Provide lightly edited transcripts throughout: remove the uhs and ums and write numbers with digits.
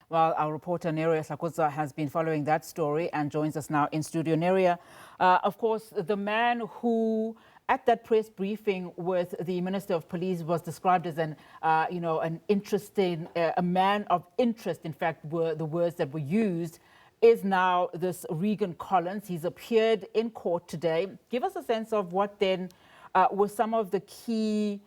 Well, our reporter Neria Hlakatso has been following that story and joins us now in studio. Neria, of course, the man who at that press briefing with the Minister of Police was described as an interesting, a man of interest, in fact, were the words that were used, is now this Reiger Collins. He's appeared in court today. Give us a sense of what then were some of the key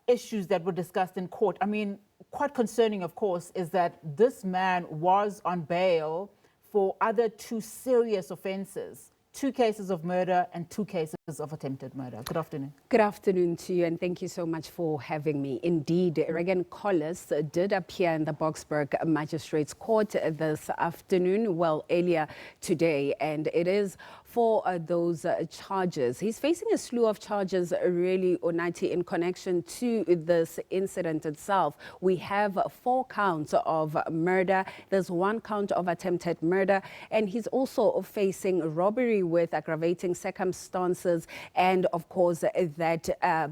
issues that were discussed in court. I mean, quite concerning, of course, is that this man was on bail for other two serious offenses, 2 cases of murder and 2 cases of attempted murder. Good afternoon. Good afternoon to you, and thank you so much for having me. Indeed, Reiger Collins did appear in the Boksburg Magistrates Court this afternoon, earlier today, and it is for those charges. He's facing a slew of charges, really, Onati, in connection to this incident itself. We have 4 counts of murder. There's 1 count of attempted murder, and he's also facing robbery with aggravating circumstances, and of course that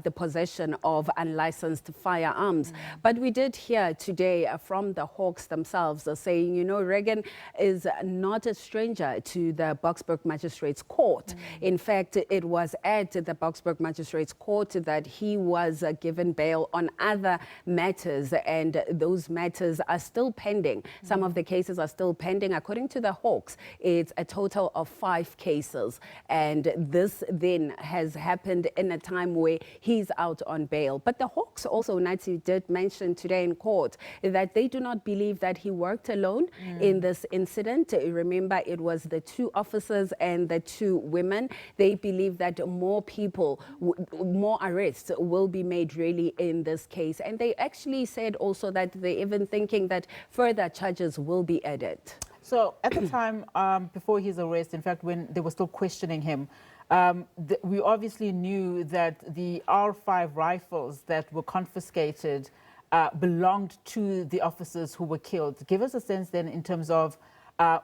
the possession of unlicensed firearms. But we did hear today from the Hawks themselves saying, Reiger is not a stranger to the Boksburg Magistrates Court. In fact, it was at the Boksburg Magistrates Court that he was given bail on other matters, and those matters are still pending. Some of the cases are still pending. According to the Hawks, it's a total of 5 cases, and this then has happened in a time where he's out on bail. But the Hawks also, Nancy, did mention today in court that they do not believe that he worked alone in this incident. Remember, it was the 2 officers and the 2 women. They believe that more people, more arrests will be made really in this case. And they actually said also that they're even thinking that further charges will be added. So at the time before his arrest, in fact, when they were still questioning him, we obviously knew that the R5 rifles that were confiscated belonged to the officers who were killed. Give us a sense then in terms of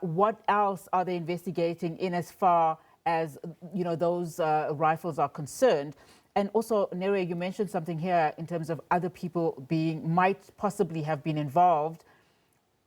what else are they investigating in as far as those rifles are concerned. And also, Neria, you mentioned something here in terms of other people might possibly have been involved.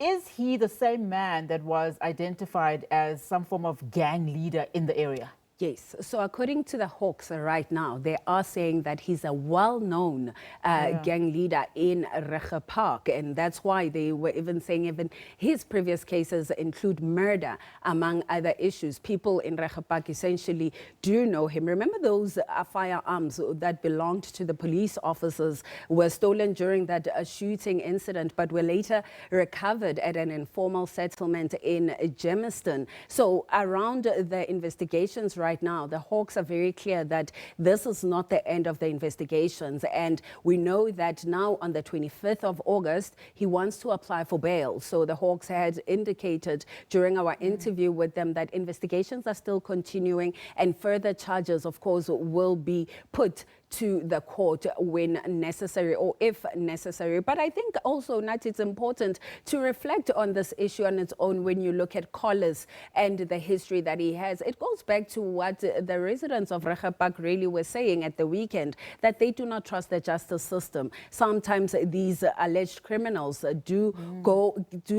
Is he the same man that was identified as some form of gang leader in the area? Yes. So according to the Hawks right now, they are saying that he's a well-known gang leader in Reiger Park. And that's why they were even saying even his previous cases include murder, among other issues. People in Reiger Park essentially do know him. Remember those firearms that belonged to the police officers were stolen during that shooting incident, but were later recovered at an informal settlement in Germiston. So around the investigations right now, the Hawks are very clear that this is not the end of the investigations. And we know that now on the 25th of August, he wants to apply for bail. So the Hawks had indicated during our interview with them that investigations are still continuing, and further charges, of course, will be put to the court when necessary or if necessary. But I think also, Nat, it's important to reflect on this issue on its own when you look at Collins and the history that he has. It goes back to what the residents of Reiger Park really were saying at the weekend, that they do not trust the justice system. Sometimes these alleged criminals do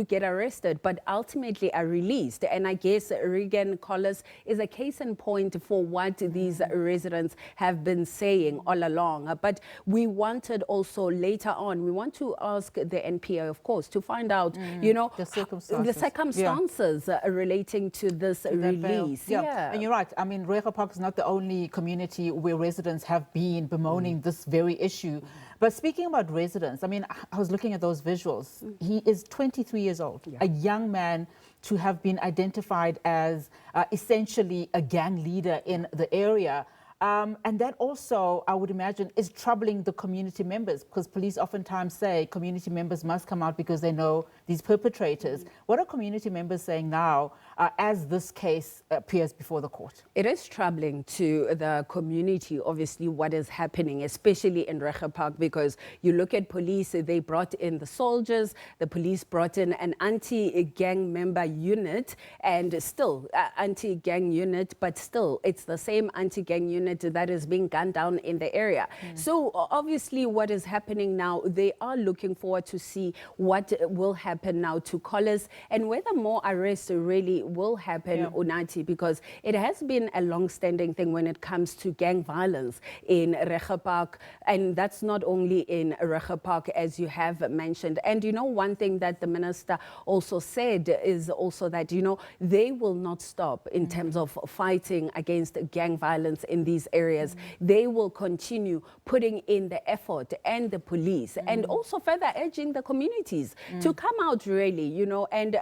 get arrested, but ultimately are released. And I guess Reiger Collins is a case in point for what these residents have been saying all along. But we wanted also later on, we want to ask the NPA, of course, to find out, the circumstances relating to this release. Yeah, and you're right. I mean, Reiger Park is not the only community where residents have been bemoaning this very issue. But speaking about residents, I mean, I was looking at those visuals. He is 23 years old, a young man to have been identified as essentially a gang leader in the area. And that also, I would imagine, is troubling the community members, because police oftentimes say community members must come out because they know these perpetrators. What are community members saying now as this case appears before the court? It is troubling to the community, obviously, what is happening, especially in Reiger Park, because you look at police, they brought in the soldiers, the police brought in an anti-gang member unit, and still anti-gang unit, but still it's the same anti-gang unit that is being gunned down in the area. So obviously what is happening now, they are looking forward to see what will happen happen now to callers and whether more arrests really will happen, Unathi, because it has been a long-standing thing when it comes to gang violence in Reiger Park, and that's not only in Reiger Park, as you have mentioned. And you know, one thing that the minister also said is also that, you know, they will not stop in terms of fighting against gang violence in these areas. They will continue putting in the effort, and the police, and also further urging the communities to come out really, you know. And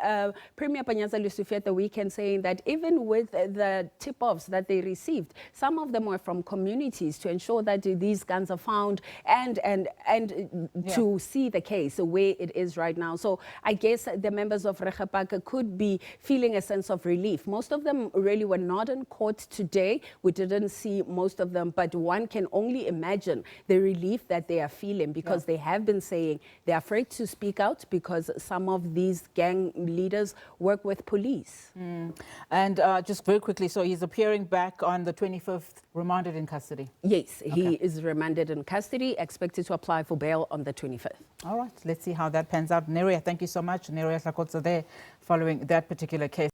Premier Panyaza Lesufi at the weekend saying that even with the tip-offs that they received, some of them were from communities to ensure that these guns are found and to see the case where it is right now. So I guess the members of Reiger Park could be feeling a sense of relief. Most of them really were not in court today. We didn't see most of them, but one can only imagine the relief that they are feeling, because they have been saying they're afraid to speak out because some of these gang leaders work with police. And just very quickly, so he's appearing back on the 25th, remanded in custody? Yes, he is remanded in custody, expected to apply for bail on the 25th. All right, let's see how that pans out. Neria, thank you so much. Neria Hlakatso there, following that particular case.